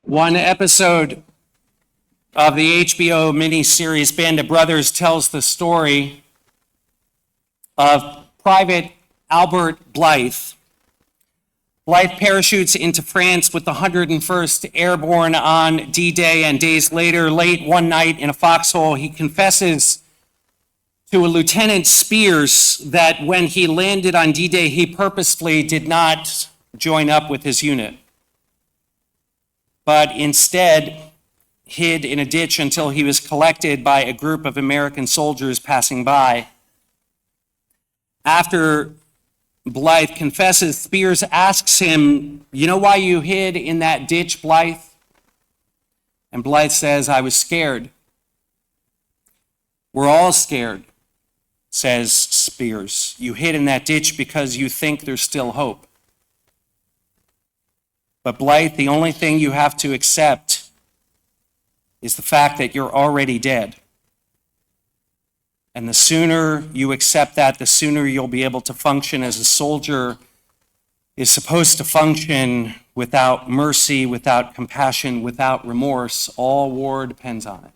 One episode of the HBO miniseries Band of Brothers tells the story of Private Albert Blythe. Blythe parachutes into France with the 101st Airborne on D-Day, and days later, late one night in a foxhole, he confesses to a Lieutenant Spears that when he landed on D-Day, he purposefully did not join up with his unit, but instead hid in a ditch until he was collected by a group of American soldiers passing by. After Blythe confesses, Spears asks him, "You know why you hid in that ditch, Blythe?" And Blythe says, "I was scared." "We're all scared," says Spears. "You hid in that ditch because you think there's still hope. But Blythe, the only thing you have to accept is the fact that you're already dead. And the sooner you accept that, the sooner you'll be able to function as a soldier is supposed to function, without mercy, without compassion, without remorse. All war depends on it."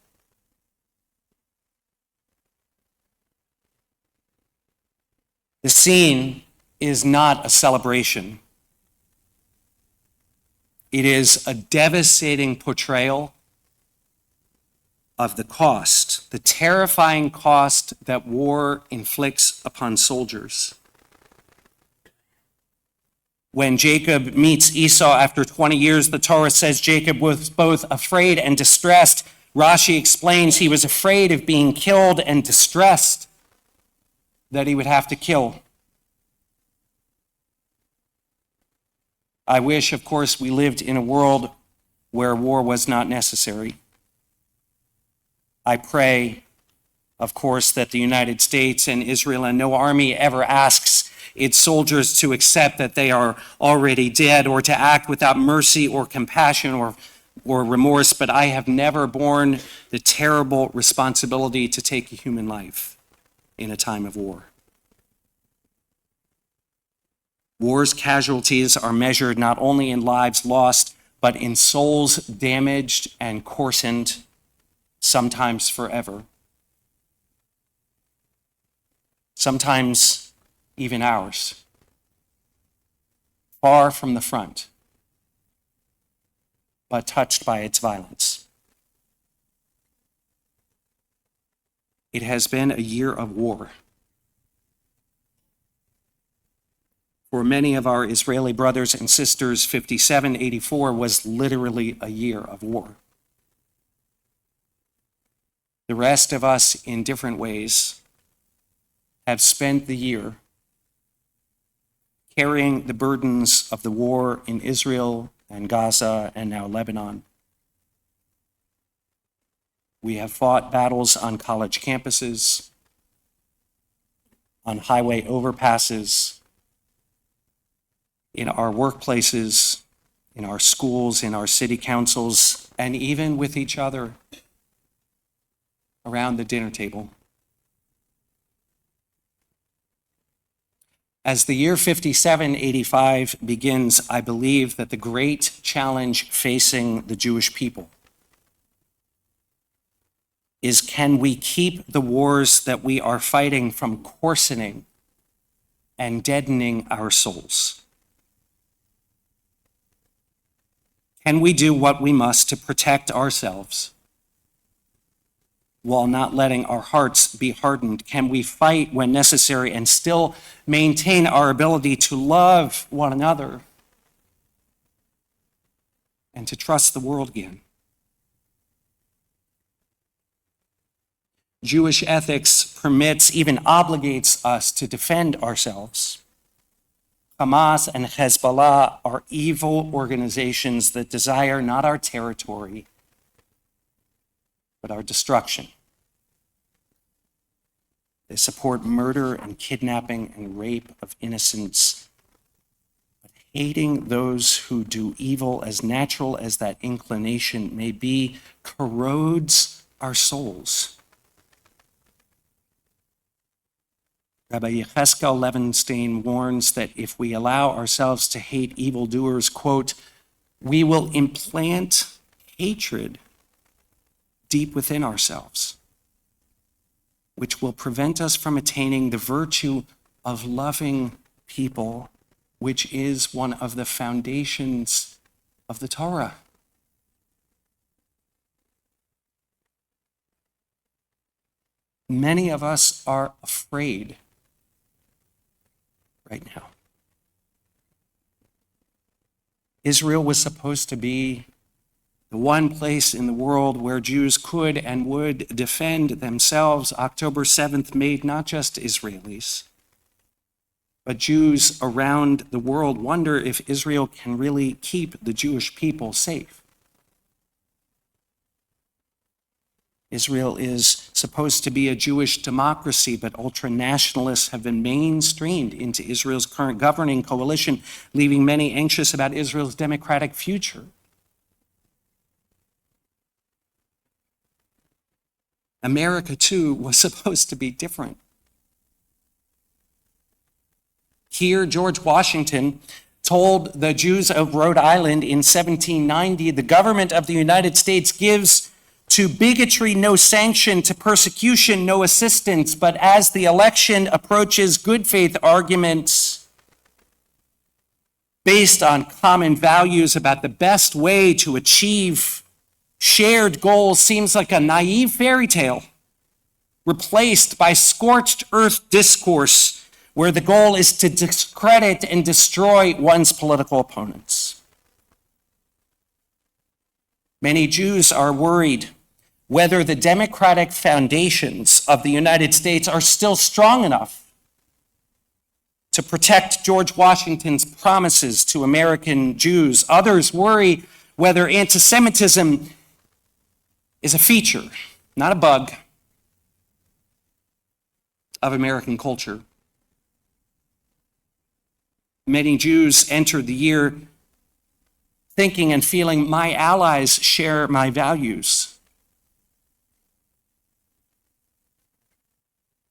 The scene is not a celebration. It is a devastating portrayal of the cost, the terrifying cost that war inflicts upon soldiers. When Jacob meets Esau after 20 years, the Torah says Jacob was both afraid and distressed. Rashi explains he was afraid of being killed and distressed that he would have to kill. I wish, of course, we lived in a world where war was not necessary. I pray, of course, that the United States and Israel and no army ever asks its soldiers to accept that they are already dead or to act without mercy or compassion or remorse, but I have never borne the terrible responsibility to take a human life in a time of war. War's casualties are measured not only in lives lost, but in souls damaged and coarsened, sometimes forever. Sometimes even ours, far from the front, but touched by its violence. It has been a year of war. For many of our Israeli brothers and sisters, 57-84 was literally a year of war. The rest of us, in different ways, have spent the year carrying the burdens of the war in Israel and Gaza and now Lebanon. We have fought battles on college campuses, on highway overpasses, in our workplaces, in our schools, in our city councils, and even with each other around the dinner table. As the year 5785 begins, I believe that the great challenge facing the Jewish people is, can we keep the wars that we are fighting from coarsening and deadening our souls? Can we do what we must to protect ourselves while not letting our hearts be hardened? Can we fight when necessary and still maintain our ability to love one another and to trust the world again? Jewish ethics permits, even obligates us to defend ourselves. Hamas and Hezbollah are evil organizations that desire not our territory, but our destruction. They support murder and kidnapping and rape of innocents. But hating those who do evil, as natural as that inclination may be, corrodes our souls. Rabbi Yecheskel Levenstein warns that if we allow ourselves to hate evildoers, quote, we will implant hatred deep within ourselves, which will prevent us from attaining the virtue of loving people, which is one of the foundations of the Torah. Many of us are afraid right now. Israel was supposed to be the one place in the world where Jews could and would defend themselves. October 7th made not just Israelis, but Jews around the world wonder if Israel can really keep the Jewish people safe. Israel is supposed to be a Jewish democracy, but ultra-nationalists have been mainstreamed into Israel's current governing coalition, leaving many anxious about Israel's democratic future. America, too, was supposed to be different. Here, George Washington told the Jews of Rhode Island in 1790, the government of the United States gives to bigotry no sanction, to persecution no assistance, but as the election approaches, good faith arguments based on common values about the best way to achieve shared goals seems like a naive fairy tale, replaced by scorched earth discourse where the goal is to discredit and destroy one's political opponents. Many Jews are worried whether the democratic foundations of the United States are still strong enough to protect George Washington's promises to American Jews. Others worry whether anti-Semitism is a feature, not a bug, of American culture. Many Jews entered the year thinking and feeling, my allies share my values.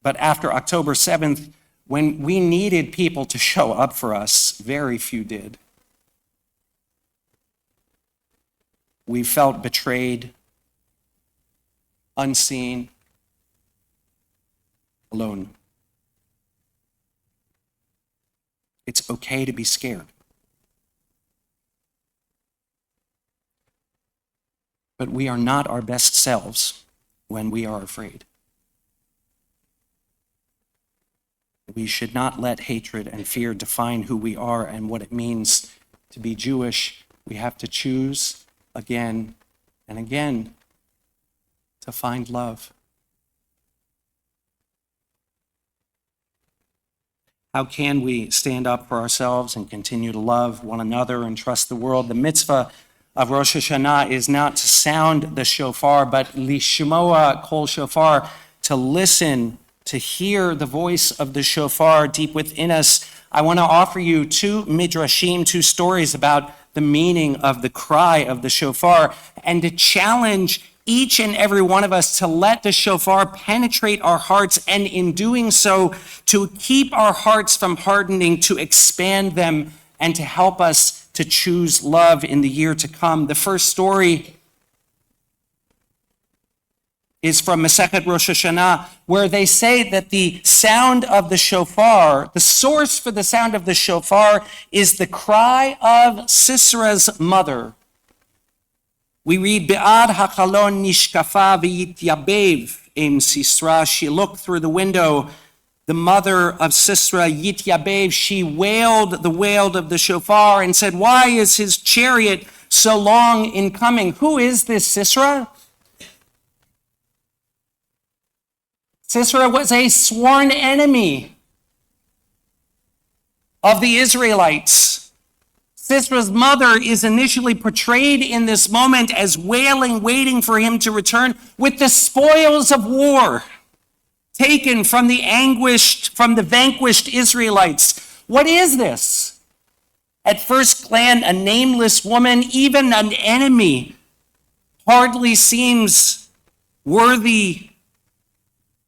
But after October 7th, when we needed people to show up for us, very few did. We felt betrayed, unseen, alone. It's okay to be scared. But we are not our best selves when we are afraid. We should not let hatred and fear define who we are and what it means to be Jewish. We have to choose again and again to find love. How can we stand up for ourselves and continue to love one another and trust the world? The mitzvah of Rosh Hashanah is not to sound the shofar, but lishmoa kol shofar, to listen, to hear the voice of the shofar deep within us. I want to offer you two midrashim, two stories about the meaning of the cry of the shofar, and to challenge each and every one of us to let the shofar penetrate our hearts, and in doing so, to keep our hearts from hardening, to expand them, and to help us to choose love in the year to come. The first story is from Masechet Rosh Hashanah, where they say that the sound of the shofar, the source for the sound of the shofar, is the cry of Sisera's mother. We read, Be'ad hachalon nishkafa v'yityabev em Sisera. She looked through the window. The mother of Sisera, Yityabev, she wailed the wail of the shofar and said, why is his chariot so long in coming? Who is this Sisera? Sisera was a sworn enemy of the Israelites. Sisera's mother is initially portrayed in this moment as wailing, waiting for him to return with the spoils of war taken from the vanquished Israelites. What is this? At first glance, a nameless woman, even an enemy, hardly seems worthy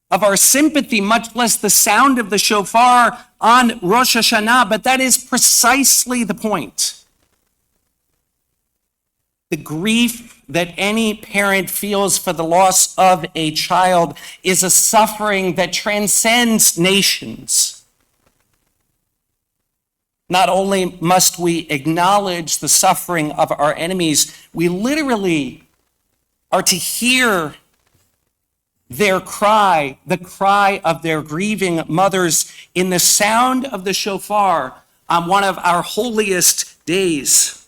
of our sympathy, much less the sound of the shofar on Rosh Hashanah, but that is precisely the point. The grief that any parent feels for the loss of a child is a suffering that transcends nations. Not only must we acknowledge the suffering of our enemies, we literally are to hear their cry, the cry of their grieving mothers, in the sound of the shofar on one of our holiest days.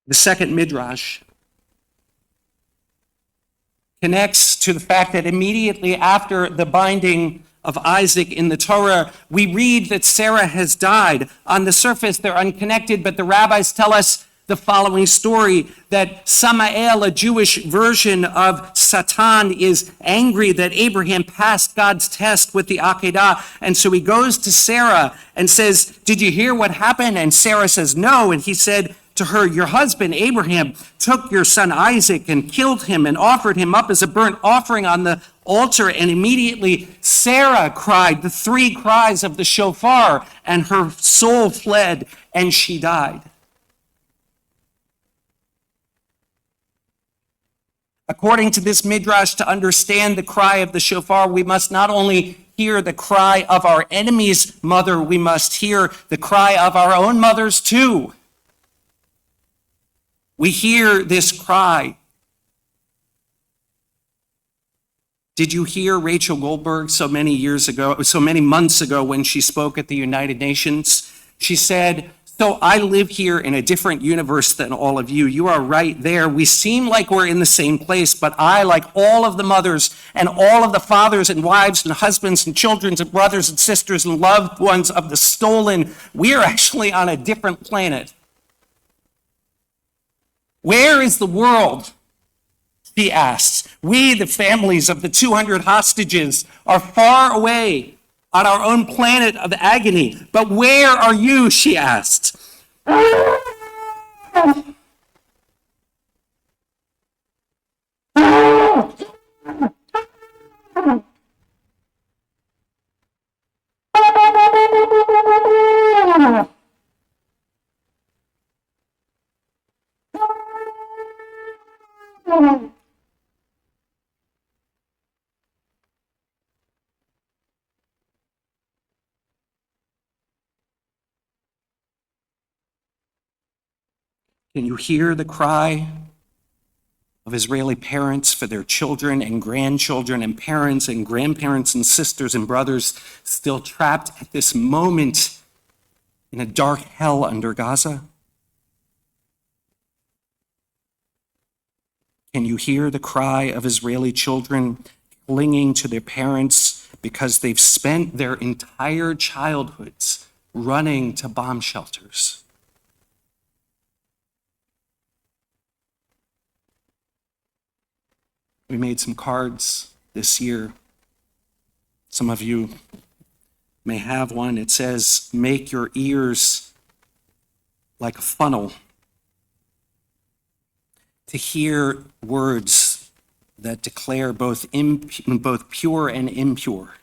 The second midrash connects to the fact that immediately after the binding of Isaac in the Torah, we read that Sarah has died. On the surface, they're unconnected, but the rabbis tell us the following story, that Samael, a Jewish version of Satan, is angry that Abraham passed God's test with the Akedah. And so he goes to Sarah and says, "Did you hear what happened?" And Sarah says, "No." And he said to her, "Your husband Abraham took your son Isaac and killed him and offered him up as a burnt offering on the altar." And immediately Sarah cried the three cries of the shofar, and her soul fled and she died. According to this midrash, to understand the cry of the shofar, we must not only hear the cry of our enemy's mother, we must hear the cry of our own mothers too. We hear this cry. Did you hear Rachel Goldberg so many months ago when she spoke at the United Nations? She said, "So I live here in a different universe than all of you. You are right there. We seem like we're in the same place, but I, like all of the mothers and all of the fathers and wives and husbands and children and brothers and sisters and loved ones of the stolen, we are actually on a different planet. Where is the world?" she asks. "We, the families of the 200 hostages, are far away on our own planet of agony. But where are you?" she asked. Can you hear the cry of Israeli parents for their children and grandchildren and parents and grandparents and sisters and brothers still trapped at this moment in a dark hell under Gaza? Can you hear the cry of Israeli children clinging to their parents because they've spent their entire childhoods running to bomb shelters? We made some cards this year. Some of you may have one. It says, "Make your ears like a funnel to hear words that declare both pure and impure."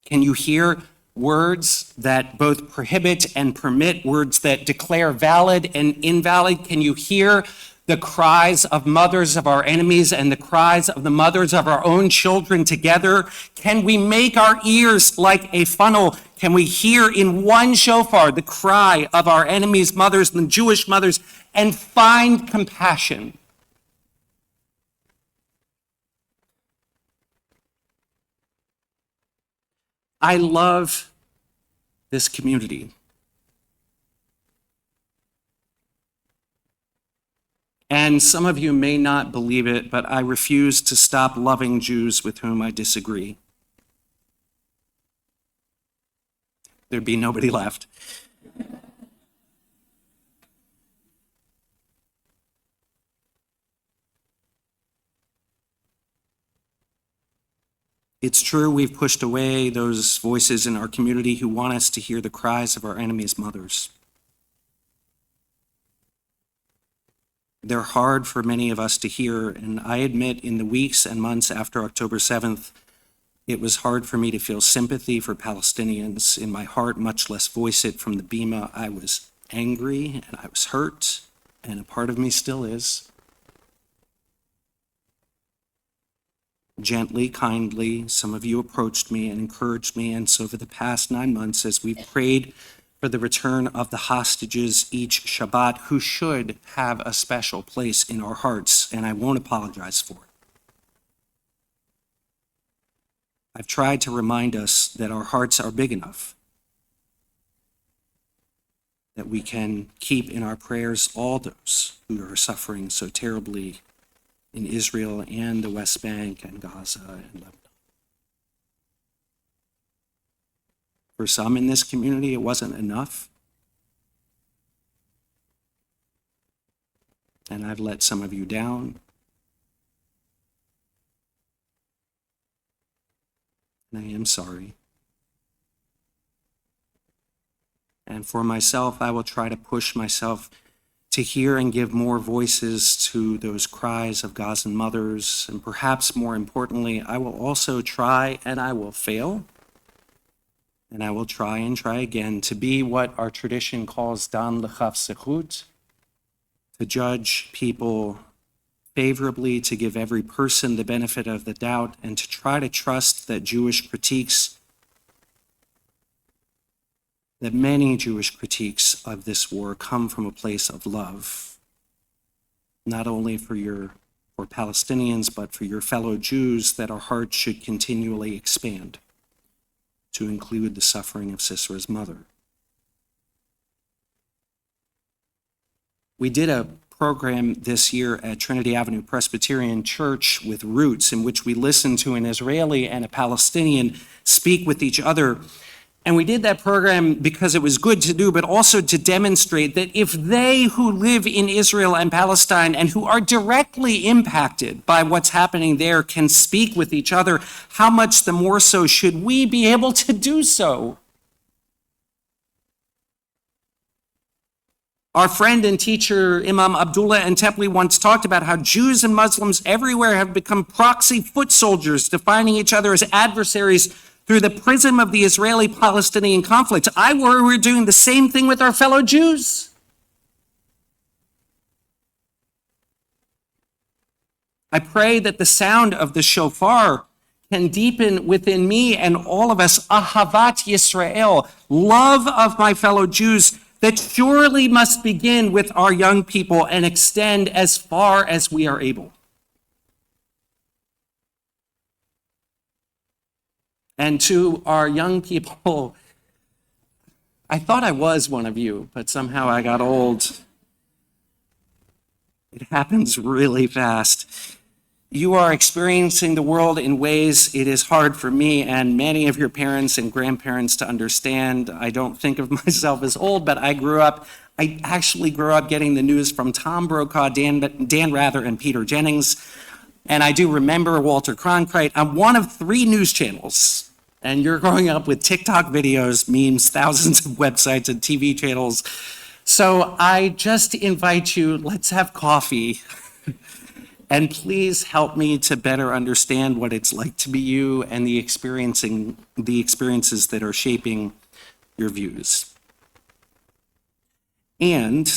Can you hear words that both prohibit and permit, words that declare valid and invalid? Can you hear the cries of mothers of our enemies and the cries of the mothers of our own children together? Can we make our ears like a funnel? Can we hear in one shofar the cry of our enemies' mothers and Jewish mothers and find compassion? I love this community. And some of you may not believe it, but I refuse to stop loving Jews with whom I disagree. There'd be nobody left. It's true we've pushed away those voices in our community who want us to hear the cries of our enemies' mothers. They're hard for many of us to hear, and I admit in the weeks and months after October 7th, it was hard for me to feel sympathy for Palestinians in my heart, much less voice it from the bima. I was angry and I was hurt, and a part of me still is. Gently, kindly, some of you approached me and encouraged me, and so for the past 9 months, as we've prayed for the return of the hostages each Shabbat, who should have a special place in our hearts, and I won't apologize for it. I've tried to remind us that our hearts are big enough, that we can keep in our prayers all those who are suffering so terribly in Israel and the West Bank and Gaza and Lebanon. For some in this community, it wasn't enough. And I've let some of you down. And I am sorry. And for myself, I will try to push myself to hear and give more voices to those cries of Gazan mothers. And perhaps more importantly, I will also try, and I will fail, and I will try and try again to be what our tradition calls dan l'chaf sechut, to judge people favorably, to give every person the benefit of the doubt, and to try to trust that many Jewish critiques of this war come from a place of love, not only for Palestinians, but for your fellow Jews, that our hearts should continually expand to include the suffering of Sisera's mother. We did a program this year at Trinity Avenue Presbyterian Church with Roots, in which we listened to an Israeli and a Palestinian speak with each other. And we did that program because it was good to do, but also to demonstrate that if they who live in Israel and Palestine and who are directly impacted by what's happening there can speak with each other, how much the more so should we be able to do so? Our friend and teacher, Imam Abdullah Antepli, once talked about how Jews and Muslims everywhere have become proxy foot soldiers, defining each other as adversaries through the prism of the Israeli-Palestinian conflict. I worry we're doing the same thing with our fellow Jews. I pray that the sound of the shofar can deepen within me and all of us ahavat Yisrael, love of my fellow Jews, that surely must begin with our young people and extend as far as we are able. And to our young people, I thought I was one of you, but somehow I got old. It happens really fast. You are experiencing the world in ways it is hard for me and many of your parents and grandparents to understand. I don't think of myself as old, but I actually grew up getting the news from Tom Brokaw, Dan Rather, and Peter Jennings. And I do remember Walter Cronkite. I'm one of 3 news channels. And you're growing up with TikTok videos, memes, thousands of websites and TV channels. So I just invite you, let's have coffee. And please help me to better understand what it's like to be you and the experiences that are shaping your views. And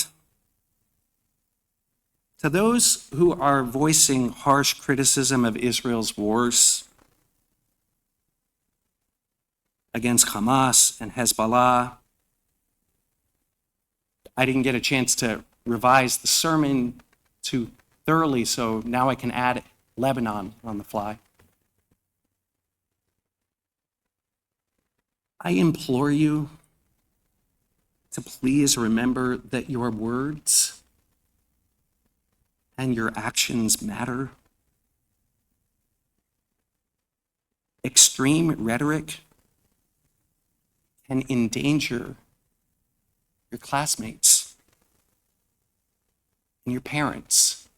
to those who are voicing harsh criticism of Israel's wars against Hamas and Hezbollah, I didn't get a chance to revise the sermon too thoroughly, so now I can add Lebanon on the fly. I implore you to please remember that your words and your actions matter. Extreme rhetoric can endanger your classmates and your parents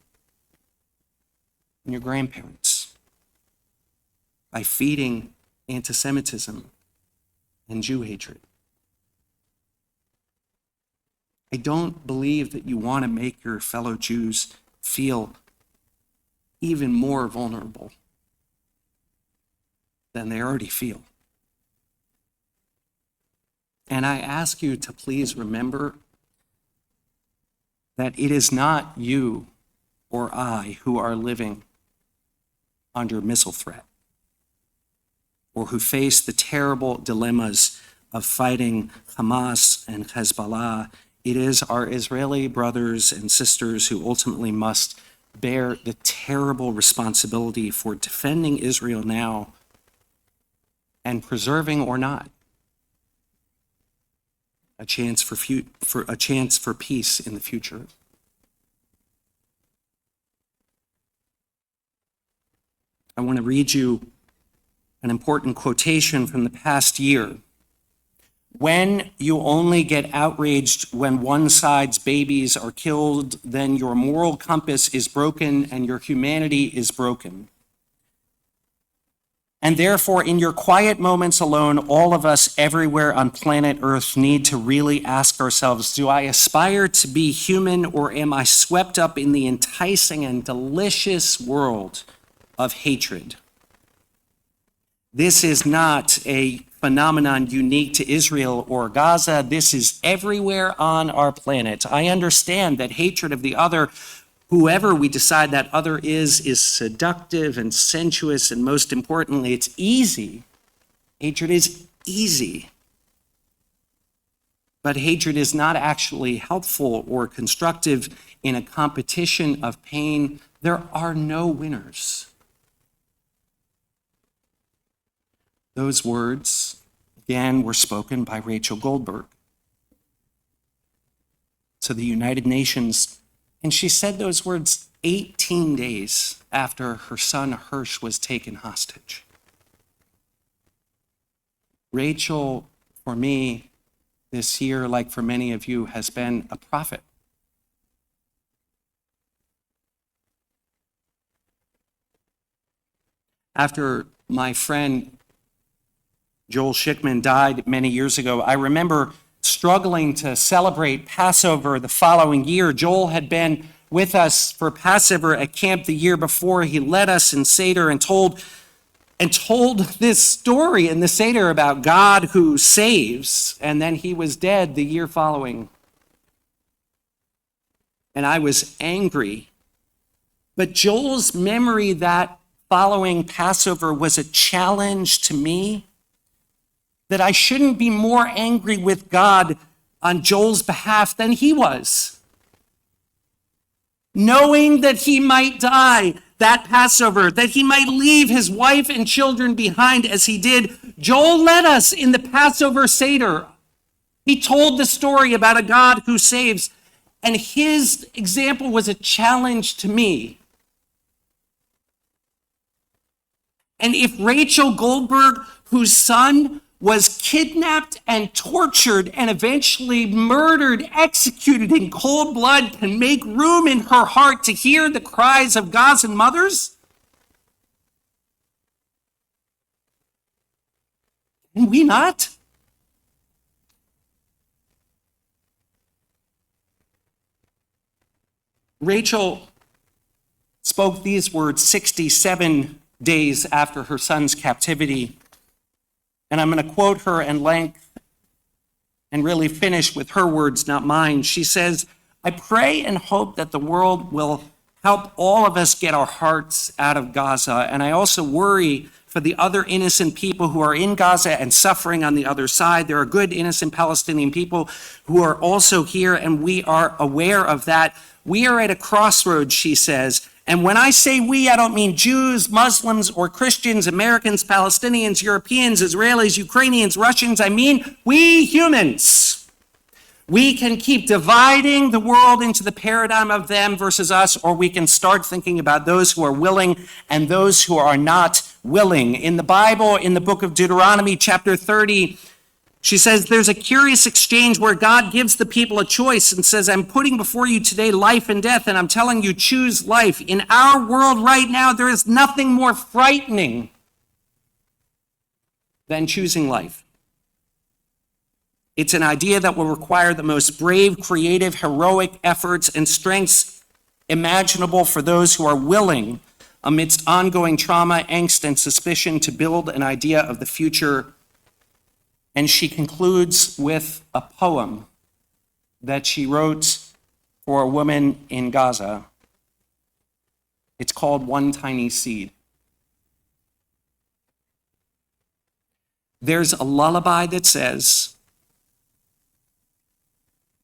and your grandparents. by feeding anti-Semitism and Jew hatred. I don't believe that you want to make your fellow Jews feel even more vulnerable than they already feel. And I ask you to please remember that it is not you or I who are living under missile threat or who face the terrible dilemmas of fighting Hamas and Hezbollah. It is our Israeli brothers and sisters who ultimately must bear the terrible responsibility for defending Israel now and preserving or not a chance for peace in the future. I want to read you an important quotation from the past year. When you only get outraged when one side's babies are killed, then your moral compass is broken and your humanity is broken. And therefore, in your quiet moments alone, all of us everywhere on planet Earth need to really ask ourselves, do I aspire to be human, or am I swept up in the enticing and delicious world of hatred? This is not a phenomenon unique to Israel or Gaza. This is everywhere on our planet. I understand that hatred of the other, whoever we decide that other is seductive and sensuous, and most importantly, it's easy. Hatred is easy. But hatred is not actually helpful or constructive in a competition of pain. There are no winners. Those words, again, were spoken by Rachel Goldberg to the United Nations. And she said those words 18 days after her son Hirsch was taken hostage. Rachel, for me, this year, like for many of you, has been a prophet. After my friend Joel Schickman died many years ago, I remember struggling to celebrate Passover the following year. Joel had been with us for Passover at camp the year before. He led us in Seder and told this story in the Seder about God who saves, and then he was dead the year following. And I was angry. But Joel's memory that following Passover was a challenge to me, that I shouldn't be more angry with God on Joel's behalf than he was. Knowing that he might die that Passover, that he might leave his wife and children behind as he did, Joel led us in the Passover Seder. He told the story about a God who saves, and his example was a challenge to me. And if Rachel Goldberg, whose son was kidnapped and tortured and eventually murdered, executed in cold blood, can make room in her heart to hear the cries of Gazan mothers, can we not? Rachel spoke these words 67 days after her son's captivity. And I'm going to quote her in length and really finish with her words, not mine. She says, I pray and hope that the world will help all of us get our hearts out of Gaza. And I also worry for the other innocent people who are in Gaza and suffering on the other side. There are good, innocent Palestinian people who are also here, and we are aware of that. We are at a crossroads, she says. And when I say we, I don't mean Jews, Muslims, or Christians, Americans, Palestinians, Europeans, Israelis, Ukrainians, Russians. I mean we humans. We can keep dividing the world into the paradigm of them versus us, or we can start thinking about those who are willing and those who are not willing. In the Bible, in the book of Deuteronomy, chapter 30, she says there's a curious exchange where God gives the people a choice and says, I'm putting before you today life and death, and I'm telling you, choose life. In our world right now, there is nothing more frightening than choosing life. It's an idea that will require the most brave, creative, heroic efforts and strengths imaginable for those who are willing, amidst ongoing trauma, angst, and suspicion, to build an idea of the future. And she concludes with a poem that she wrote for a woman in Gaza. It's called One Tiny Seed. There's a lullaby that says,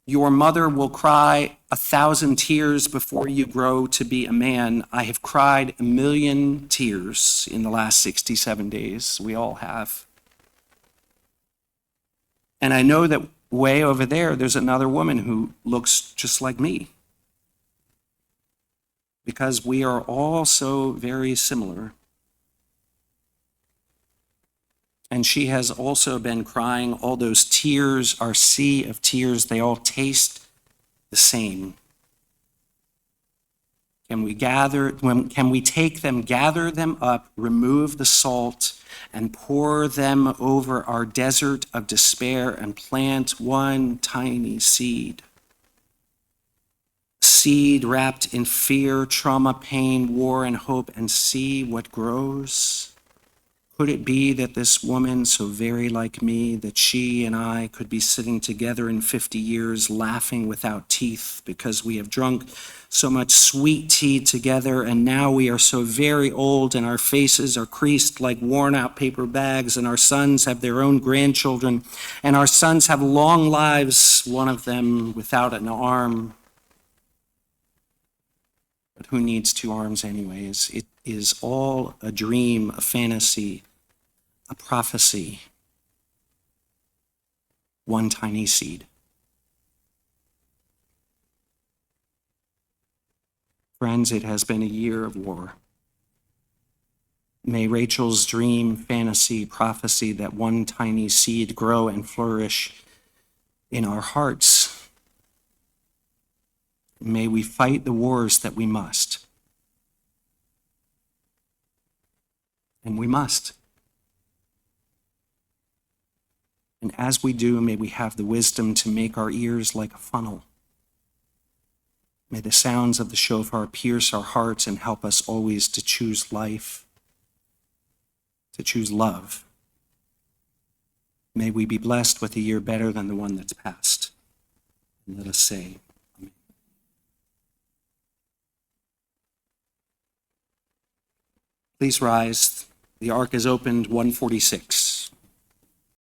"Your mother will cry 1,000 tears before you grow to be a man." I have cried 1,000,000 tears in the last 67 days. We all have. And I know that way over there's another woman who looks just like me, because we are all so very similar. And she has also been crying. All those tears, our sea of tears, they all taste the same. Can we take them, gather them up, remove the salt, and pour them over our desert of despair and plant one tiny seed? Seed wrapped in fear, trauma, pain, war, and hope, and see what grows? Could it be that this woman, so very like me, that she and I could be sitting together in 50 years laughing without teeth because we have drunk so much sweet tea together, and now we are so very old and our faces are creased like worn out paper bags, and our sons have their own grandchildren, and our sons have long lives, one of them without an arm. But who needs two arms anyways? It is all a dream, a fantasy, a prophecy. One tiny seed. Friends, it has been a year of war. May Rachel's dream, fantasy, prophecy, that one tiny seed grow and flourish in our hearts. May we fight the wars that we must. And we must. And as we do, may we have the wisdom to make our ears like a funnel. May the sounds of the shofar pierce our hearts and help us always to choose life, to choose love. May we be blessed with a year better than the one that's passed. And let us say, Amen. Please rise. The ark is opened, 146.